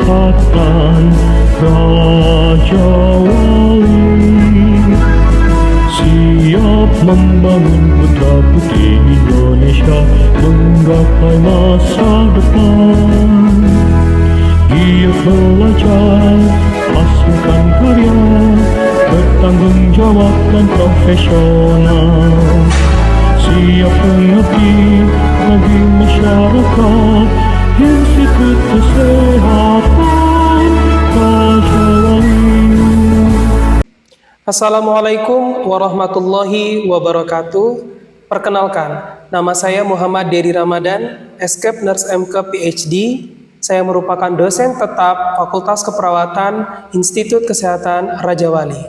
Kesehatan Raja Wali, siap membangun putra putri Indonesia menggapai masa depan. Giat belajar, hasilkan karya, bertanggung jawab dan profesional, siap mengabdi bagi masyarakat. Institut Kesehatan Raja Wali. Assalamualaikum warahmatullahi wabarakatuh. Perkenalkan, nama saya Muhammad Dery Ramadan, Escape Nurse MK PhD. Saya merupakan dosen tetap Fakultas Keperawatan Institut Kesehatan Raja Wali.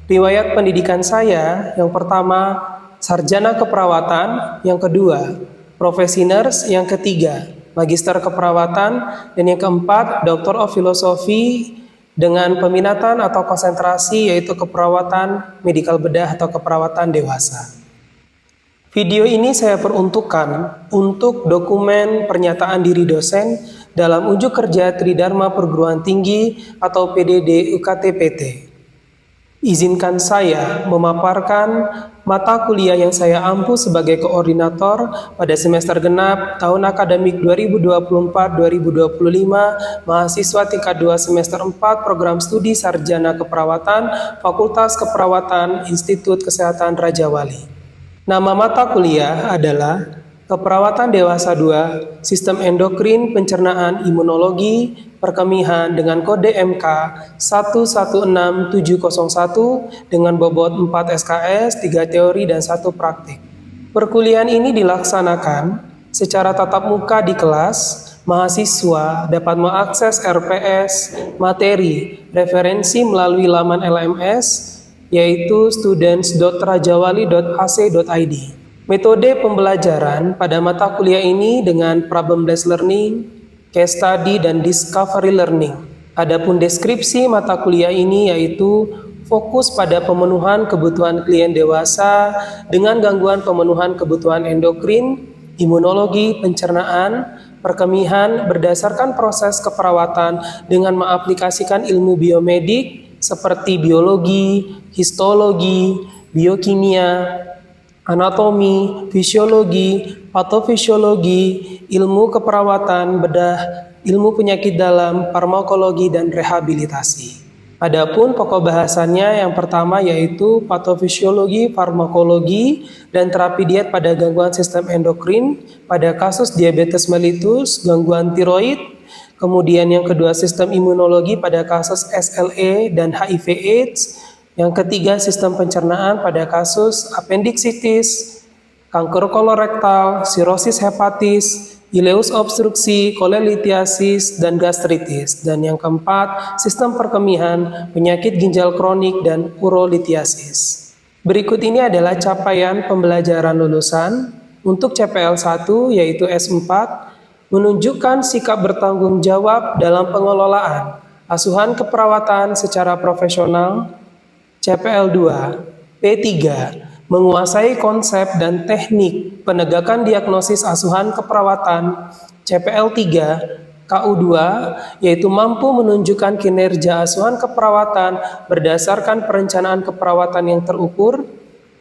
Riwayat pendidikan saya, yang pertama, sarjana keperawatan, yang kedua, profesi nurse, yang ketiga, magister keperawatan, dan yang keempat, Doctor of Philosophy dengan peminatan atau konsentrasi yaitu keperawatan medikal bedah atau keperawatan dewasa. Video ini saya peruntukkan untuk dokumen pernyataan diri dosen dalam unjuk kerja Tridharma Perguruan Tinggi atau PDD UKT-PT. Izinkan saya memaparkan mata kuliah yang saya ampu sebagai koordinator pada semester genap tahun akademik 2024-2025 mahasiswa tingkat 2 semester 4 program studi sarjana keperawatan Fakultas Keperawatan Institut Kesehatan Raja Wali. Nama mata kuliah adalah Keperawatan Dewasa 2, Sistem Endokrin Pencernaan Imunologi, Perkemihan dengan kode MK 116701 dengan bobot 4 SKS, 3 teori dan 1 praktik. Perkuliahan ini dilaksanakan secara tatap muka di kelas. Mahasiswa dapat mengakses RPS, materi, referensi melalui laman LMS yaitu students.rajawali.ac.id. Metode pembelajaran pada mata kuliah ini dengan problem-based learning, case study, dan discovery learning. Adapun deskripsi mata kuliah ini yaitu fokus pada pemenuhan kebutuhan klien dewasa dengan gangguan pemenuhan kebutuhan endokrin, imunologi, pencernaan, perkemihan berdasarkan proses keperawatan dengan mengaplikasikan ilmu biomedik seperti biologi, histologi, biokimia, anatomi, fisiologi, patofisiologi, ilmu keperawatan bedah, ilmu penyakit dalam, farmakologi, dan rehabilitasi. Adapun pokok bahasannya yang pertama yaitu patofisiologi, farmakologi, dan terapi diet pada gangguan sistem endokrin pada kasus diabetes mellitus, gangguan tiroid. Kemudian yang kedua sistem imunologi pada kasus SLE dan HIV/AIDS. Yang ketiga, sistem pencernaan pada kasus apendiksitis, kanker kolorektal, sirosis hepatis, ileus obstruksi, kolelitiasis, dan gastritis. Dan yang keempat, sistem perkemihan, penyakit ginjal kronik, dan urolitiasis. Berikut ini adalah capaian pembelajaran lulusan. Untuk CPL 1 yaitu S4, menunjukkan sikap bertanggung jawab dalam pengelolaan asuhan keperawatan secara profesional. CPL 2, P3, menguasai konsep dan teknik penegakan diagnosis asuhan keperawatan. CPL 3, KU2, yaitu mampu menunjukkan kinerja asuhan keperawatan berdasarkan perencanaan keperawatan yang terukur.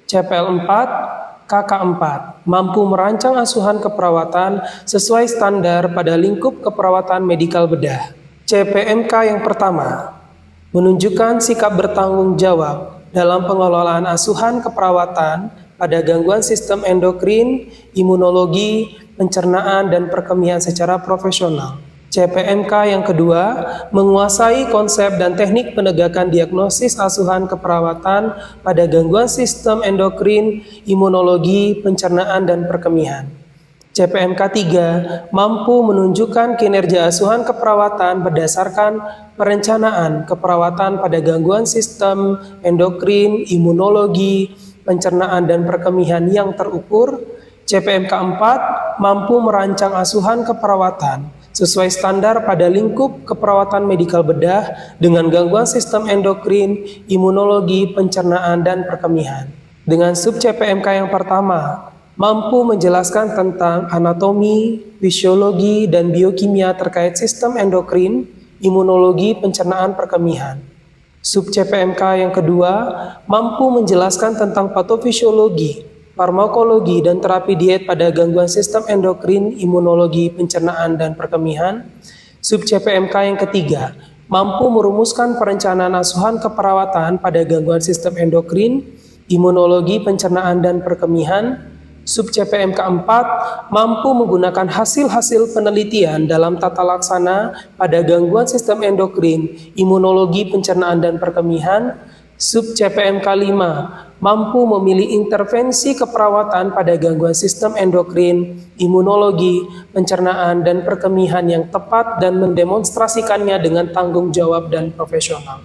CPL 4, KK4, mampu merancang asuhan keperawatan sesuai standar pada lingkup keperawatan medikal bedah. CPMK yang pertama, menunjukkan sikap bertanggung jawab dalam pengelolaan asuhan keperawatan pada gangguan sistem endokrin, imunologi, pencernaan, dan perkemihan secara profesional. CPMK yang kedua, menguasai konsep dan teknik penegakan diagnosis asuhan keperawatan pada gangguan sistem endokrin, imunologi, pencernaan, dan perkemihan. CPMK 3 mampu menunjukkan kinerja asuhan keperawatan berdasarkan perencanaan keperawatan pada gangguan sistem endokrin, imunologi, pencernaan, dan perkemihan yang terukur. CPMK 4 mampu merancang asuhan keperawatan sesuai standar pada lingkup keperawatan medikal bedah dengan gangguan sistem endokrin, imunologi, pencernaan, dan perkemihan. Dengan sub CPMK yang pertama, mampu menjelaskan tentang anatomi, fisiologi, dan biokimia terkait sistem endokrin, imunologi pencernaan perkemihan. Sub CPMK yang kedua mampu menjelaskan tentang patofisiologi, farmakologi, dan terapi diet pada gangguan sistem endokrin, imunologi pencernaan dan perkemihan. Sub CPMK yang ketiga mampu merumuskan perencanaan asuhan keperawatan pada gangguan sistem endokrin, imunologi pencernaan dan perkemihan. Sub CPMK 4 mampu menggunakan hasil-hasil penelitian dalam tata laksana pada gangguan sistem endokrin, imunologi pencernaan dan perkemihan. Sub CPMK 5 mampu memilih intervensi keperawatan pada gangguan sistem endokrin, imunologi, pencernaan, dan perkemihan yang tepat dan mendemonstrasikannya dengan tanggung jawab dan profesional.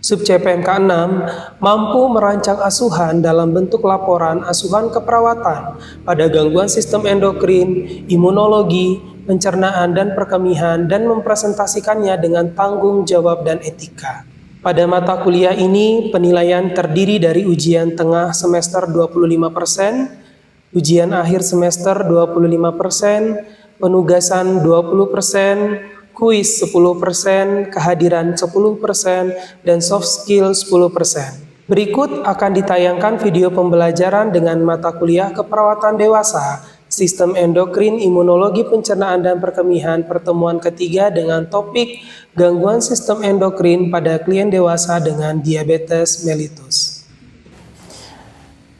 Sub CPMK 6 mampu merancang asuhan dalam bentuk laporan asuhan keperawatan pada gangguan sistem endokrin, imunologi, pencernaan, dan perkemihan dan mempresentasikannya dengan tanggung jawab dan etika. Pada mata kuliah ini, penilaian terdiri dari ujian tengah semester 25%, ujian akhir semester 25%, penugasan 20%, kuis 10%, kehadiran 10%, dan soft skill 10%. Berikut akan ditayangkan video pembelajaran dengan mata kuliah keperawatan dewasa, sistem endokrin, imunologi pencernaan dan perkemihan pertemuan ketiga dengan topik gangguan sistem endokrin pada klien dewasa dengan diabetes mellitus.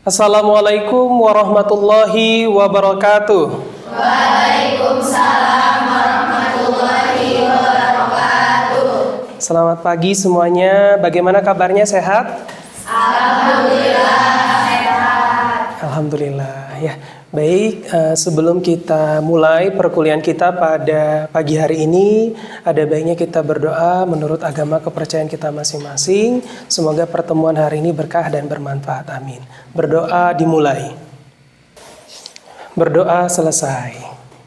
Assalamualaikum warahmatullahi wabarakatuh. Waalaikumsalam warahmatullahi wabarakatuh. Selamat pagi semuanya. Bagaimana kabarnya, sehat? Alhamdulillah sehat. Alhamdulillah ya. Baik, sebelum kita mulai perkuliahan kita pada pagi hari ini, ada baiknya kita berdoa menurut agama kepercayaan kita masing-masing. Semoga pertemuan hari ini berkah dan bermanfaat. Amin. Berdoa dimulai. Berdoa selesai.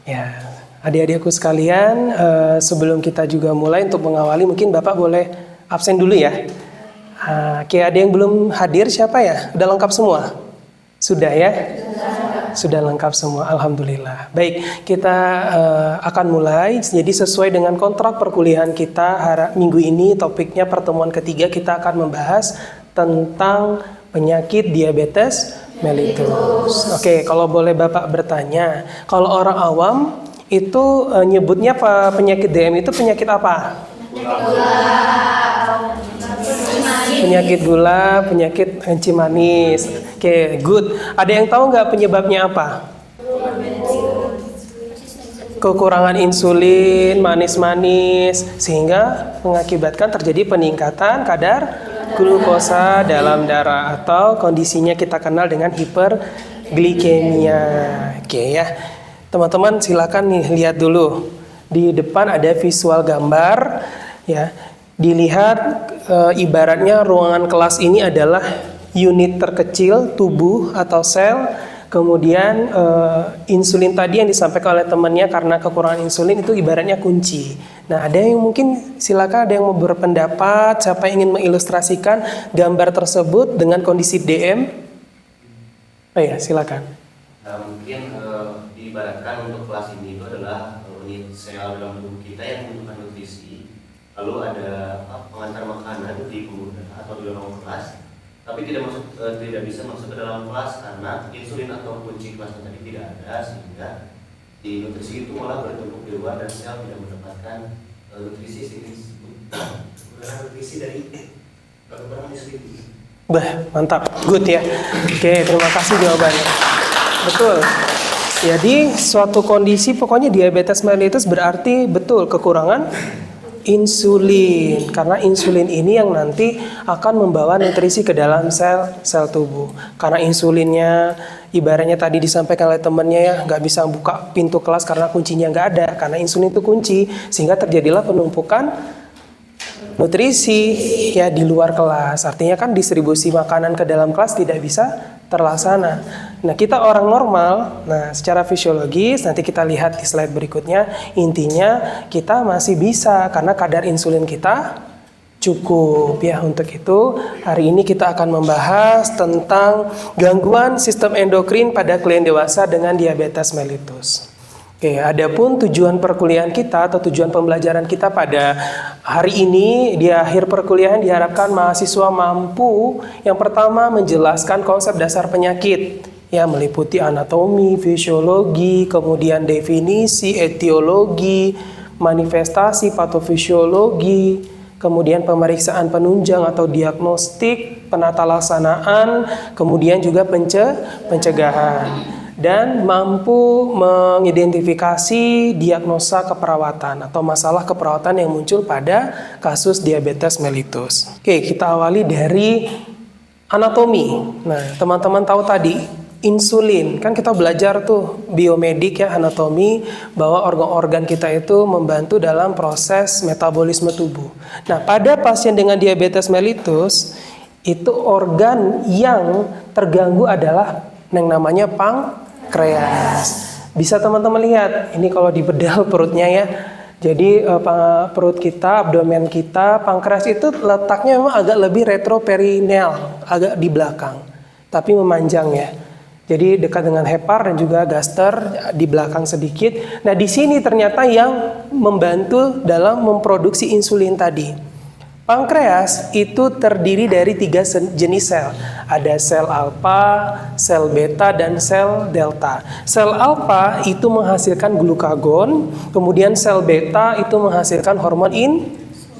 Ya, adik-adikku sekalian, sebelum kita juga mulai untuk mengawali, mungkin Bapak boleh absen dulu ya. Kayak ada yang belum hadir, siapa ya? Udah lengkap semua? Sudah ya? Sudah lengkap semua, alhamdulillah. Baik, kita akan mulai. Jadi sesuai dengan kontrak perkuliahan kita minggu ini, topiknya pertemuan ketiga, kita akan membahas tentang penyakit diabetes mellitus. Oke, kalau boleh Bapak bertanya, kalau orang awam itu nyebutnya penyakit DM itu penyakit apa? Penyakit gula, penyakit kencing manis. Oke, good. Ada yang tahu nggak penyebabnya apa? Kekurangan insulin, manis-manis, sehingga mengakibatkan terjadi peningkatan kadar glukosa dalam darah atau kondisinya kita kenal dengan hiperglikemia. Oke ya, teman-teman silakan nih lihat dulu. Di depan ada visual gambar ya. Dilihat ibaratnya ruangan kelas ini adalah unit terkecil tubuh atau sel. Kemudian insulin tadi yang disampaikan oleh temannya karena kekurangan insulin itu ibaratnya kunci. Nah, ada yang mungkin silakan ada yang mau berpendapat, siapa yang ingin mengilustrasikan gambar tersebut dengan kondisi DM? Oh ya, silakan. Nah, mungkin diibaratkan untuk kelas ini itu adalah unit sel dalam tubuh kita yang membutuhkan nutrisi. Lalu ada pengantar makanan di pembuka atau di ruang kelas, tapi tidak bisa masuk ke dalam kelas karena insulin atau kunci kelasnya tadi tidak ada, sehingga di nutrisi itu malah bertumpuk di luar dan sel tidak mendapatkan nutrisi dari kekurangan insulin. Bah, mantap, good ya. Oke, terima kasih jawabannya. Betul. Jadi suatu kondisi pokoknya diabetes mellitus berarti betul kekurangan insulin, karena insulin ini yang nanti akan membawa nutrisi ke dalam sel tubuh. Karena insulinnya ibaratnya tadi disampaikan oleh temannya ya, nggak bisa buka pintu kelas karena kuncinya nggak ada, karena insulin itu kunci, sehingga terjadilah penumpukan nutrisi ya di luar kelas. Artinya kan distribusi makanan ke dalam kelas tidak bisa terlaksana. Nah, kita orang normal, nah secara fisiologis nanti kita lihat di slide berikutnya, intinya kita masih bisa karena kadar insulin kita cukup ya. Untuk itu hari ini kita akan membahas tentang gangguan sistem endokrin pada klien dewasa dengan diabetes mellitus. Oke, adapun tujuan perkuliahan kita atau tujuan pembelajaran kita pada hari ini di akhir perkuliahan diharapkan mahasiswa mampu yang pertama menjelaskan konsep dasar penyakit, ya meliputi anatomi, fisiologi, kemudian definisi, etiologi, manifestasi, patofisiologi, kemudian pemeriksaan penunjang atau diagnostik, penata laksanaan, kemudian juga pencegahan. Dan mampu mengidentifikasi diagnosa keperawatan atau masalah keperawatan yang muncul pada kasus diabetes mellitus. Oke, kita awali dari anatomi. Nah, teman-teman tahu tadi insulin, kan kita belajar tuh biomedik ya, anatomi, bahwa organ-organ kita itu membantu dalam proses metabolisme tubuh. Nah, pada pasien dengan diabetes mellitus, itu organ yang terganggu adalah yang namanya pankreas. Bisa teman-teman lihat, ini kalau di bedal perutnya ya. Jadi perut kita, abdomen kita, pankreas itu letaknya memang agak lebih retroperineal, agak di belakang, tapi memanjang ya. Jadi dekat dengan hepar dan juga gaster di belakang sedikit. Nah, di sini ternyata yang membantu dalam memproduksi insulin tadi. Pankreas itu terdiri dari 3 jenis sel. Ada sel alfa, sel beta, dan sel delta. Sel alfa itu menghasilkan glukagon, kemudian sel beta itu menghasilkan hormon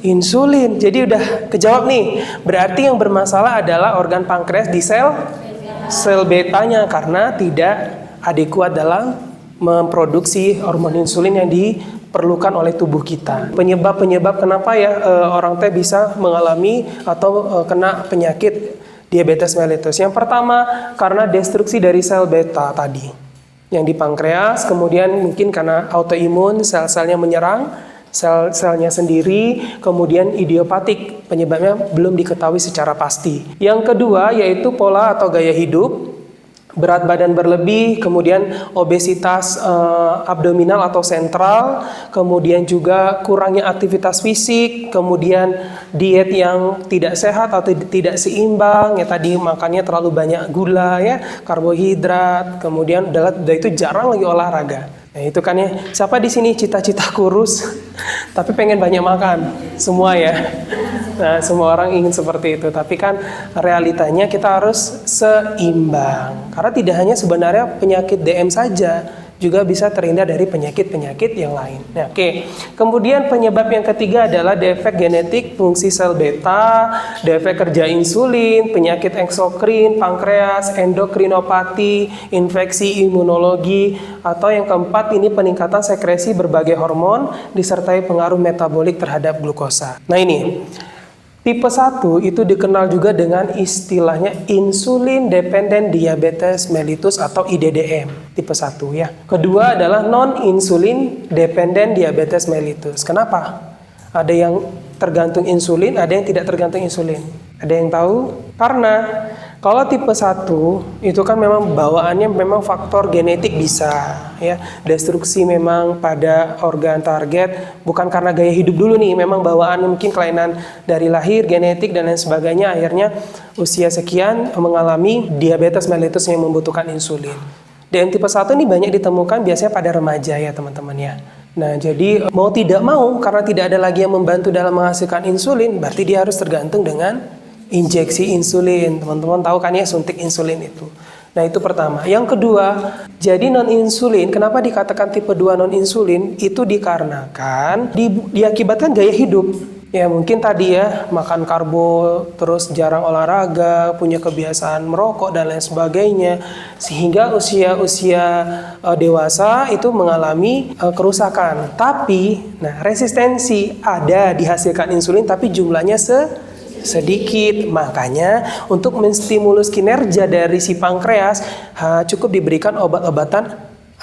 insulin. Jadi udah kejawab nih. Berarti yang bermasalah adalah organ pankreas di sel betanya karena tidak adekuat dalam memproduksi hormon insulin yang diperlukan oleh tubuh kita. Penyebab kenapa ya orang teh bisa mengalami atau kena penyakit diabetes mellitus. Yang pertama karena destruksi dari sel beta tadi yang di pankreas, kemudian mungkin karena autoimun, sel-selnya menyerang sel-selnya sendiri, kemudian idiopatik, penyebabnya belum diketahui secara pasti. Yang kedua yaitu pola atau gaya hidup, berat badan berlebih, kemudian obesitas abdominal atau sentral, kemudian juga kurangnya aktivitas fisik, kemudian diet yang tidak sehat atau tidak seimbang, ya tadi makannya terlalu banyak gula ya, karbohidrat, kemudian udah itu jarang lagi olahraga. Nah itu kan ya, siapa di sini cita-cita kurus tapi pengen banyak makan? Semua ya. Nah semua orang ingin seperti itu, tapi kan realitanya kita harus seimbang. Karena tidak hanya sebenarnya penyakit DM saja, juga bisa terhindar dari penyakit-penyakit yang lain. Nah, oke. Kemudian penyebab yang ketiga adalah defek genetik fungsi sel beta, defek kerja insulin, penyakit eksokrin, pankreas, endokrinopati, infeksi imunologi, atau yang keempat ini peningkatan sekresi berbagai hormon disertai pengaruh metabolik terhadap glukosa. Nah ini tipe 1 itu dikenal juga dengan istilahnya insulin dependent diabetes mellitus atau IDDM tipe 1 ya. Kedua adalah non insulin dependent diabetes mellitus. Kenapa? Ada yang tergantung insulin, ada yang tidak tergantung insulin. Ada yang tahu? Karena kalau tipe 1 itu kan memang bawaannya memang faktor genetik bisa ya. Destruksi memang pada organ target bukan karena gaya hidup dulu nih, memang bawaan mungkin kelainan dari lahir, genetik dan lain sebagainya, akhirnya usia sekian mengalami diabetes mellitus yang membutuhkan insulin. Dan tipe 1 ini banyak ditemukan biasanya pada remaja ya teman-teman ya. Nah jadi mau tidak mau karena tidak ada lagi yang membantu dalam menghasilkan insulin, berarti dia harus tergantung dengan injeksi insulin. Teman-teman tahu kan ya suntik insulin itu. Nah itu pertama. Yang kedua, jadi non-insulin, kenapa dikatakan tipe 2 non-insulin? Itu dikarenakan diakibatkan gaya hidup. Ya mungkin tadi ya, makan karbo, terus jarang olahraga, punya kebiasaan merokok dan lain sebagainya. Sehingga usia dewasa itu mengalami kerusakan. Tapi, nah resistensi ada dihasilkan insulin tapi jumlahnya sedikit, makanya untuk menstimulus kinerja dari si pankreas cukup diberikan obat-obatan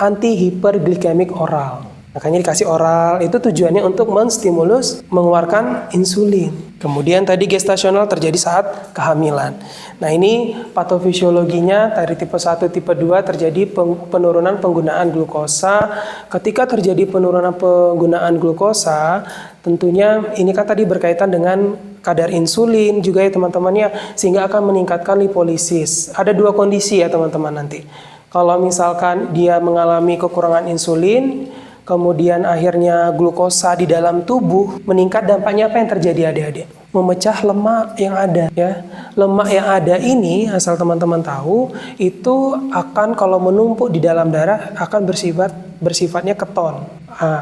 anti hiperglikemik oral. Makanya dikasih oral, itu tujuannya untuk menstimulus mengeluarkan insulin. Kemudian tadi gestasional terjadi saat kehamilan. Nah ini patofisiologinya dari tipe 1, tipe 2 terjadi penurunan penggunaan glukosa. Ketika terjadi penurunan penggunaan glukosa, tentunya ini kan tadi berkaitan dengan kadar insulin juga ya teman-teman ya, sehingga akan meningkatkan lipolisis. Ada 2 kondisi ya teman-teman nanti. Kalau misalkan dia mengalami kekurangan insulin, kemudian akhirnya glukosa di dalam tubuh meningkat, dampaknya apa yang terjadi adik-adik? Memecah lemak yang ada ya. Lemak yang ada ini, asal teman-teman tahu, itu akan kalau menumpuk di dalam darah akan bersifatnya keton.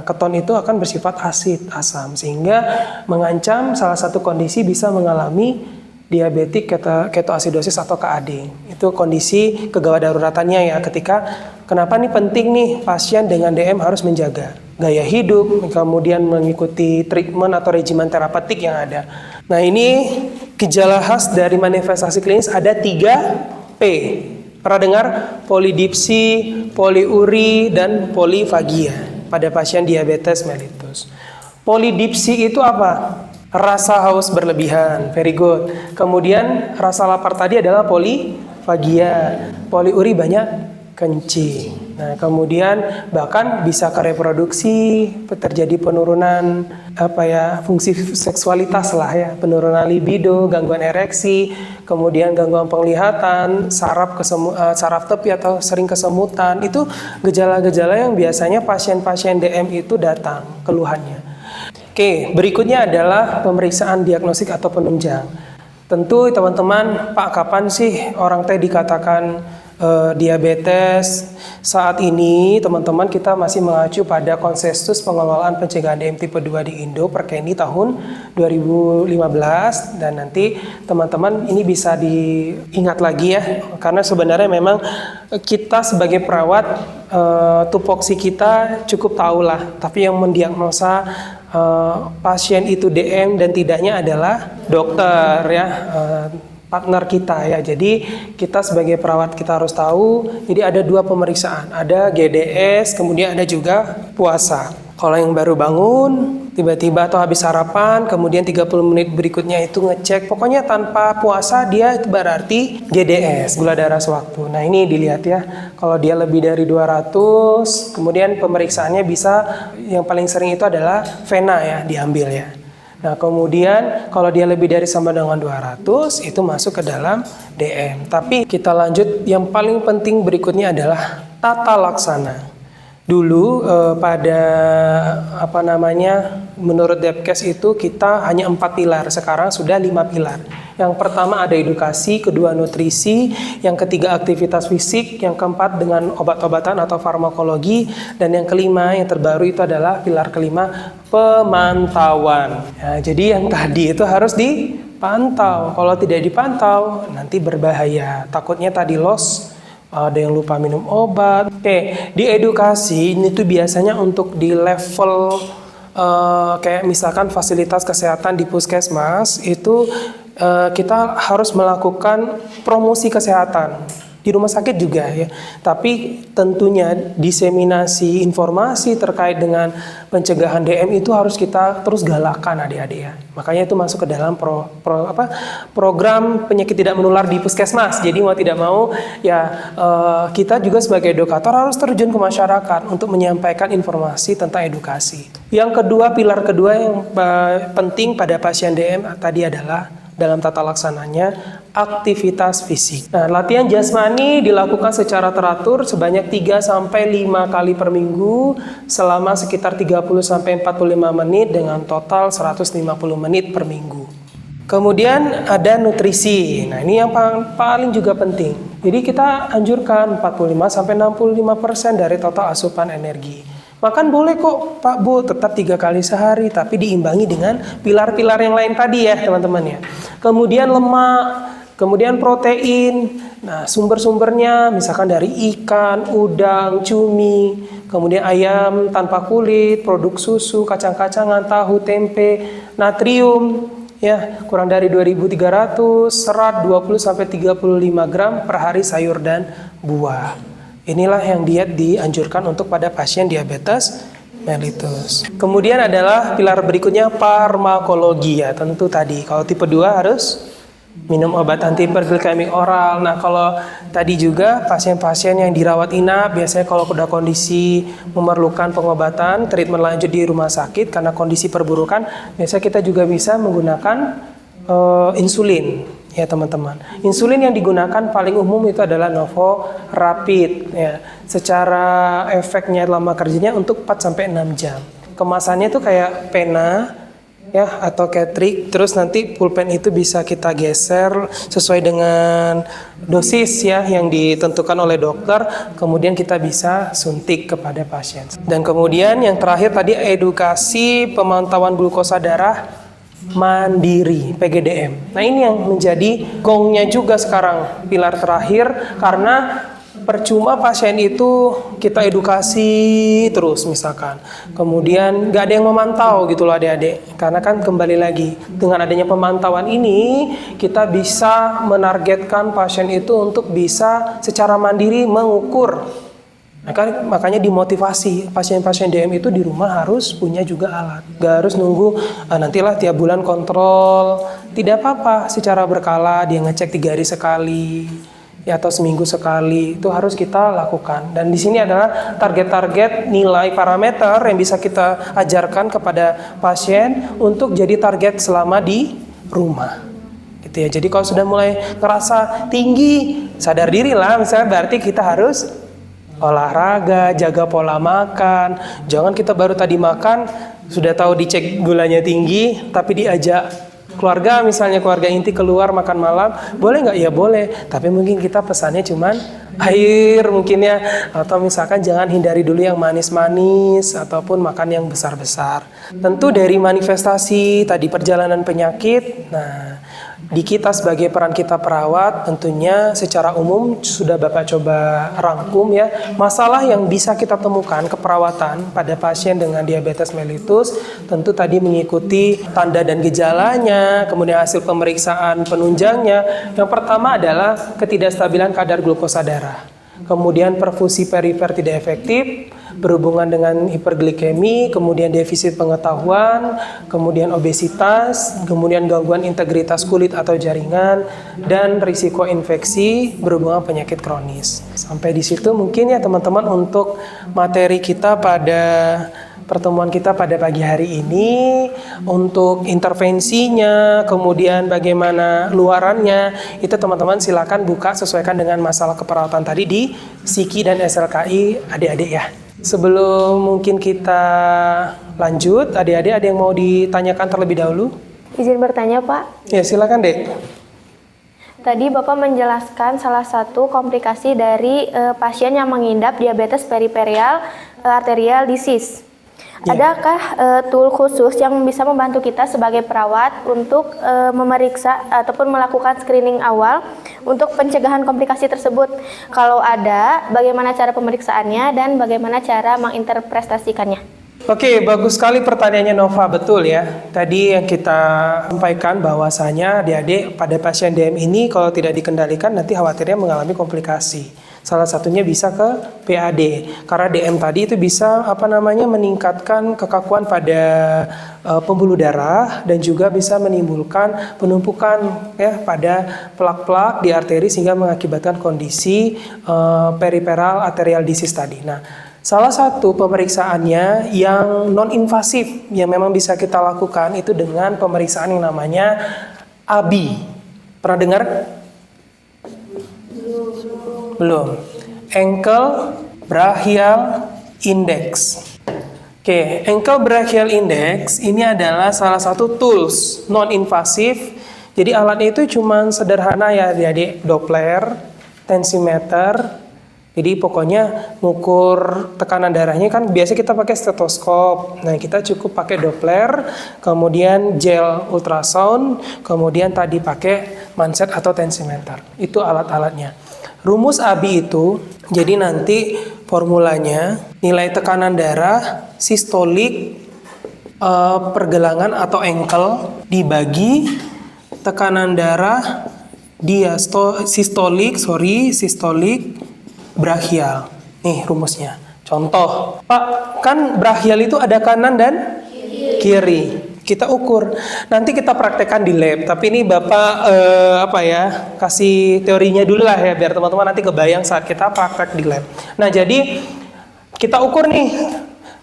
Keton itu akan bersifat asid, asam, sehingga mengancam salah satu kondisi bisa mengalami diabetik ketoasidosis atau KAD. Itu kondisi kegawat daruratannya ya, ketika kenapa nih penting nih pasien dengan DM harus menjaga gaya hidup, kemudian mengikuti treatment atau regimen terapeutik yang ada. Nah, ini gejala khas dari manifestasi klinis ada 3P. Pernah dengar? Polidipsi, poliuri, dan polifagia pada pasien diabetes mellitus. Polidipsi itu apa? Rasa haus berlebihan, very good. Kemudian rasa lapar tadi adalah polifagia. Poliuri banyak kencing. Nah, kemudian bahkan bisa ke reproduksi, terjadi penurunan fungsi seksualitas lah ya, penurunan libido, gangguan ereksi, kemudian gangguan penglihatan, saraf tepi atau sering kesemutan. Itu gejala-gejala yang biasanya pasien-pasien DM itu datang keluhannya. Oke, berikutnya adalah pemeriksaan diagnostik atau penunjang. Tentu teman-teman, Pak, kapan sih orang teh dikatakan diabetes? Saat ini teman-teman kita masih mengacu pada konsensus pengelolaan pencegahan DM tipe 2 di Indo Perkeni tahun 2015, dan nanti teman-teman ini bisa diingat lagi ya, karena sebenarnya memang kita sebagai perawat tupoksi kita cukup tahulah, tapi yang mendiagnosa pasien itu DM dan tidaknya adalah dokter ya, partner kita ya. Jadi kita sebagai perawat kita harus tahu. Jadi ada 2 pemeriksaan, ada GDS, kemudian ada juga puasa. Kalau yang baru bangun, tiba-tiba atau habis sarapan, kemudian 30 menit berikutnya itu ngecek, pokoknya tanpa puasa dia itu berarti GDS, gula darah sewaktu. Nah, ini dilihat ya, kalau dia lebih dari 200, kemudian pemeriksaannya bisa, yang paling sering itu adalah vena ya, diambil ya. Nah, kemudian kalau dia lebih dari sama dengan 200, itu masuk ke dalam DM. Tapi kita lanjut, yang paling penting berikutnya adalah tata laksana. Dulu menurut Depkes itu kita hanya 4 pilar, sekarang sudah 5 pilar. Yang pertama ada edukasi, kedua nutrisi, yang ketiga aktivitas fisik, yang keempat dengan obat-obatan atau farmakologi, dan yang kelima yang terbaru itu adalah pilar kelima, pemantauan. Ya, jadi yang tadi itu harus dipantau. Kalau tidak dipantau nanti berbahaya. Takutnya tadi loss, ada yang lupa minum obat. Oke, di edukasi ini tuh biasanya untuk di level kayak misalkan fasilitas kesehatan di puskesmas itu kita harus melakukan promosi kesehatan. Di rumah sakit juga ya, tapi tentunya diseminasi informasi terkait dengan pencegahan DM itu harus kita terus galakkan adik-adik ya. Makanya itu masuk ke dalam program penyakit tidak menular di puskesmas. Jadi mau tidak mau ya kita juga sebagai edukator harus terjun ke masyarakat untuk menyampaikan informasi tentang edukasi. Yang kedua, pilar kedua yang penting pada pasien DM tadi adalah dalam tata laksananya aktivitas fisik. Nah, latihan jasmani dilakukan secara teratur sebanyak 3-5 kali per minggu selama sekitar 30-45 menit dengan total 150 menit per minggu. Kemudian ada nutrisi. Nah, ini yang paling juga penting. Jadi kita anjurkan 45-65% dari total asupan energi. Makan boleh kok Pak Bu, tetap 3 kali sehari, tapi diimbangi dengan pilar-pilar yang lain tadi ya teman-teman ya. Kemudian lemak, kemudian protein. Nah, sumber-sumbernya misalkan dari ikan, udang, cumi, kemudian ayam tanpa kulit, produk susu, kacang-kacangan, tahu, tempe, natrium ya, kurang dari 2.300, serat 20-35 gram per hari sayur dan buah. Inilah yang diet dianjurkan untuk pada pasien diabetes mellitus. Kemudian adalah pilar berikutnya farmakologi ya, tentu tadi kalau tipe 2 harus minum obat antihiperglikemik oral. Nah, kalau tadi juga pasien-pasien yang dirawat inap biasanya kalau sudah kondisi memerlukan pengobatan, treatment lanjut di rumah sakit karena kondisi perburukan, biasanya kita juga bisa menggunakan insulin ya teman-teman. Insulin yang digunakan paling umum itu adalah Novorapid ya. Secara efeknya lama kerjanya untuk 4 sampai 6 jam. Kemasannya tuh kayak pena ya atau ketrik, terus nanti pulpen itu bisa kita geser sesuai dengan dosis ya yang ditentukan oleh dokter, kemudian kita bisa suntik kepada pasien. Dan kemudian yang terakhir tadi edukasi pemantauan glukosa darah mandiri PGDM. Nah ini yang menjadi gongnya juga sekarang, pilar terakhir, karena percuma pasien itu kita edukasi terus misalkan, kemudian nggak ada yang memantau gitu loh adik-adik. Karena kan kembali lagi dengan adanya pemantauan ini kita bisa menargetkan pasien itu untuk bisa secara mandiri mengukur. Nah, kan, makanya dimotivasi pasien-pasien DM itu di rumah harus punya juga alat. Gak harus nunggu nantilah tiap bulan kontrol. Tidak apa-apa, secara berkala dia ngecek 3 hari sekali. Ya, atau seminggu sekali, itu harus kita lakukan. Dan di sini adalah target-target nilai parameter yang bisa kita ajarkan kepada pasien untuk jadi target selama di rumah. Gitu ya. Jadi kalau sudah mulai ngerasa tinggi, sadar diri lah, misalnya berarti kita harus olahraga, jaga pola makan. Jangan kita baru tadi makan, sudah tahu dicek gulanya tinggi, tapi diajak keluarga, misalnya keluarga inti keluar makan malam, boleh nggak? Ya boleh, tapi mungkin kita pesannya cuman air mungkin ya, atau misalkan jangan hindari dulu yang manis-manis ataupun makan yang besar-besar. Tentu dari manifestasi tadi perjalanan penyakit, nah di kita sebagai peran kita perawat tentunya secara umum sudah Bapak coba rangkum ya, masalah yang bisa kita temukan keperawatan pada pasien dengan diabetes mellitus tentu tadi mengikuti tanda dan gejalanya, kemudian hasil pemeriksaan penunjangnya. Yang pertama adalah ketidakstabilan kadar glukosa darah, kemudian perfusi perifer tidak efektif, berhubungan dengan hiperglikemi, kemudian defisit pengetahuan, kemudian obesitas, kemudian gangguan integritas kulit atau jaringan, dan risiko infeksi berhubungan penyakit kronis. Sampai di situ mungkin ya teman-teman untuk materi kita pada pertemuan kita pada pagi hari ini. Untuk intervensinya, kemudian bagaimana luarannya, itu teman-teman silakan buka sesuaikan dengan masalah keperawatan tadi di Psiki dan SLKI adik-adik ya. Sebelum mungkin kita lanjut, adik-adik ada yang mau ditanyakan terlebih dahulu? Izin bertanya, Pak. Ya, silakan, Dek. Tadi Bapak menjelaskan salah satu komplikasi dari pasien yang mengidap diabetes peripheral arterial disease. Ya. Adakah tool khusus yang bisa membantu kita sebagai perawat untuk memeriksa ataupun melakukan screening awal untuk pencegahan komplikasi tersebut? Kalau ada, bagaimana cara pemeriksaannya dan bagaimana cara menginterpretasikannya? Oke, bagus sekali pertanyaannya Nova, betul ya. Tadi yang kita sampaikan bahwasanya adik-adik pada pasien DM ini kalau tidak dikendalikan nanti khawatirnya mengalami komplikasi. Salah satunya bisa ke PAD. Karena DM tadi itu bisa meningkatkan kekakuan pada pembuluh darah dan juga bisa menimbulkan penumpukan ya pada plak-plak di arteri sehingga mengakibatkan kondisi peripheral arterial disease tadi. Nah, salah satu pemeriksaannya yang non-invasif yang memang bisa kita lakukan itu dengan pemeriksaan yang namanya ABI. Pernah dengar? Belum. Ankle Brachial Index. Oke, Ankle Brachial Index ini adalah salah satu tools non-invasif. Jadi alatnya itu cuma sederhana ya, jadi Doppler, tensimeter. Jadi pokoknya ngukur tekanan darahnya kan biasa kita pakai stetoskop. Nah, kita cukup pakai Doppler, kemudian gel ultrasound, kemudian tadi pakai manset atau tensimeter. Itu alat-alatnya. Rumus ABI itu, jadi nanti formulanya nilai tekanan darah sistolik pergelangan atau ankle dibagi tekanan darah sistolik brachial. Nih rumusnya. Contoh, Pak, kan brachial itu ada kanan dan kiri. Kita ukur. Nanti kita praktekkan di lab. Tapi ini Bapak kasih teorinya dulu lah ya biar teman-teman nanti kebayang saat kita praktek di lab. Nah, jadi kita ukur nih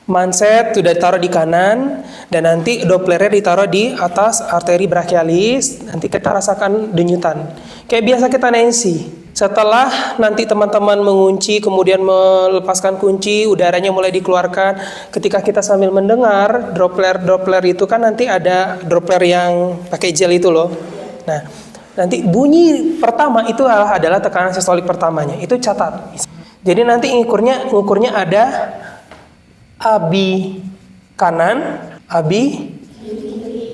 Manset sudah ditaruh di kanan dan nanti Dopplernya ditaruh di atas arteri brachialis. Nanti kita rasakan denyutan. Kayak biasa kita nansi. Setelah nanti teman-teman mengunci, kemudian melepaskan kunci, udaranya mulai dikeluarkan. Ketika kita sambil mendengar Doppler itu kan nanti ada Doppler yang pakai gel itu loh. Nah, nanti bunyi pertama itu adalah tekanan sistolik pertamanya. Itu catat. Jadi nanti ngukurnya ada abi kanan, abi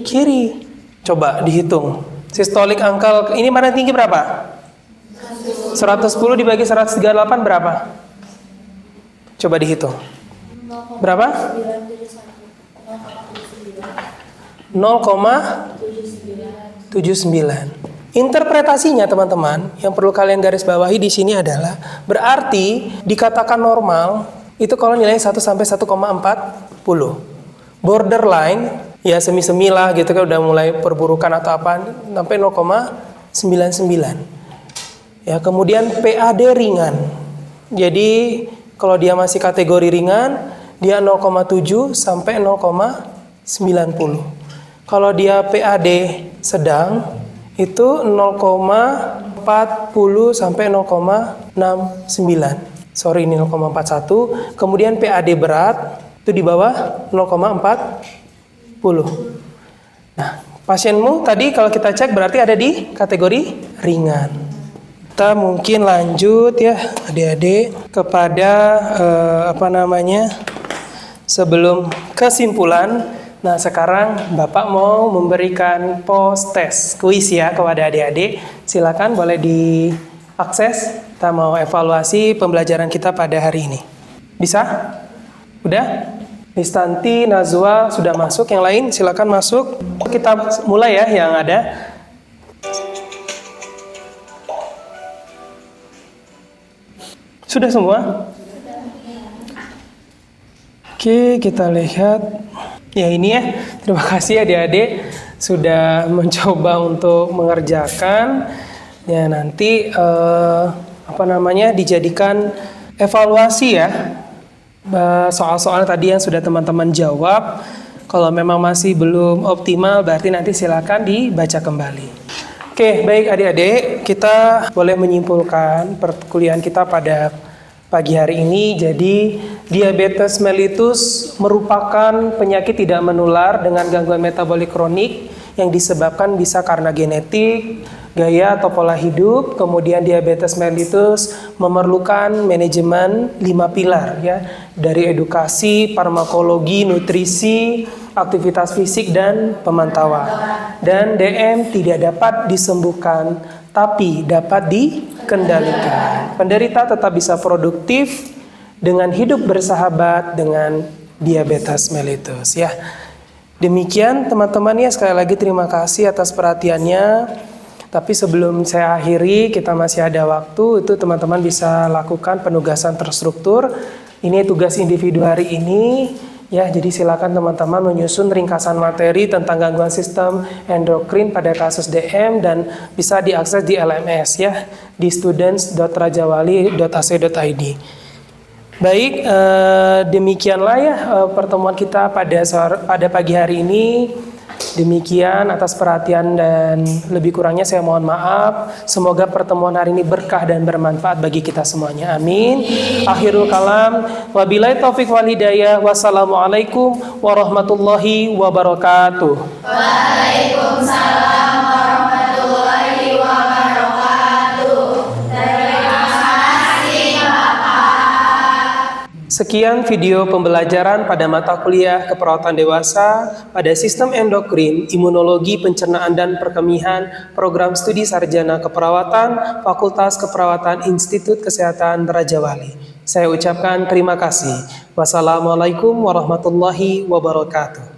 kiri. Coba dihitung. Sistolik angka ini mana tinggi berapa? 110 dibagi 138 berapa? Coba dihitung. Berapa? 0,79. Interpretasinya teman-teman, yang perlu kalian garis bawahi di sini adalah berarti dikatakan normal itu kalau nilainya 1 sampai 1,40. Borderline ya semi-semi lah gitu kan, udah mulai perburukan atau apa sampai 0,99. Ya, kemudian PAD ringan. Jadi kalau dia masih kategori ringan, dia 0,7 sampai 0,90. Kalau dia PAD sedang itu 0,40 sampai 0,69. Sorry, ini 0,41. Kemudian PAD berat itu di bawah 0,40. Nah, pasienmu tadi kalau kita cek berarti ada di kategori ringan. Kita mungkin lanjut ya adik-adik kepada sebelum kesimpulan. Nah, sekarang Bapak mau memberikan post test kuis ya kepada adik-adik. Silakan boleh diakses. Kita mau evaluasi pembelajaran kita pada hari ini. Bisa? Udah? Listanti, Nazwa sudah masuk. Yang lain silakan masuk. Kita mulai ya yang ada. Sudah semua? Oke, kita lihat. Ya ini ya, terima kasih adik-adik sudah mencoba untuk mengerjakan. Ya nanti dijadikan evaluasi ya. Soal-soal tadi yang sudah teman-teman jawab. Kalau memang masih belum optimal berarti nanti silakan dibaca kembali. Oke, baik adik-adik, kita boleh menyimpulkan perkuliahan kita pada pagi hari ini. Jadi, diabetes mellitus merupakan penyakit tidak menular dengan gangguan metabolik kronik yang disebabkan bisa karena genetik, gaya atau pola hidup. Kemudian diabetes mellitus memerlukan manajemen 5 pilar ya, dari edukasi, farmakologi, nutrisi, aktivitas fisik dan pemantauan. Dan DM tidak dapat disembuhkan, tapi dapat dikendalikan. Penderita tetap bisa produktif dengan hidup bersahabat dengan diabetes mellitus ya. Demikian teman-teman ya, sekali lagi terima kasih atas perhatiannya. Tapi sebelum saya akhiri, kita masih ada waktu, itu teman-teman bisa lakukan penugasan terstruktur. Ini tugas individu hari ini. Ya, jadi silakan teman-teman menyusun ringkasan materi tentang gangguan sistem endokrin pada kasus DM dan bisa diakses di LMS ya, di students.rajawali.ac.id. Baik, demikianlah ya pertemuan kita pada pagi hari ini. Demikian atas perhatian dan lebih kurangnya saya mohon maaf. Semoga pertemuan hari ini berkah dan bermanfaat bagi kita semuanya. Amin. Akhirul kalam. Wabillahi taufik wal hidayah. Wassalamualaikum warahmatullahi wabarakatuh. Waalaikumsalam warahmatullahi wabarakatuh. Terima kasih Bapak. Sekian video pembelajaran pada mata kuliah keperawatan dewasa pada sistem endokrin, imunologi, pencernaan dan perkemihan, program studi sarjana keperawatan, Fakultas Keperawatan Institut Kesehatan Rajawali. Saya ucapkan terima kasih. Wassalamualaikum warahmatullahi wabarakatuh.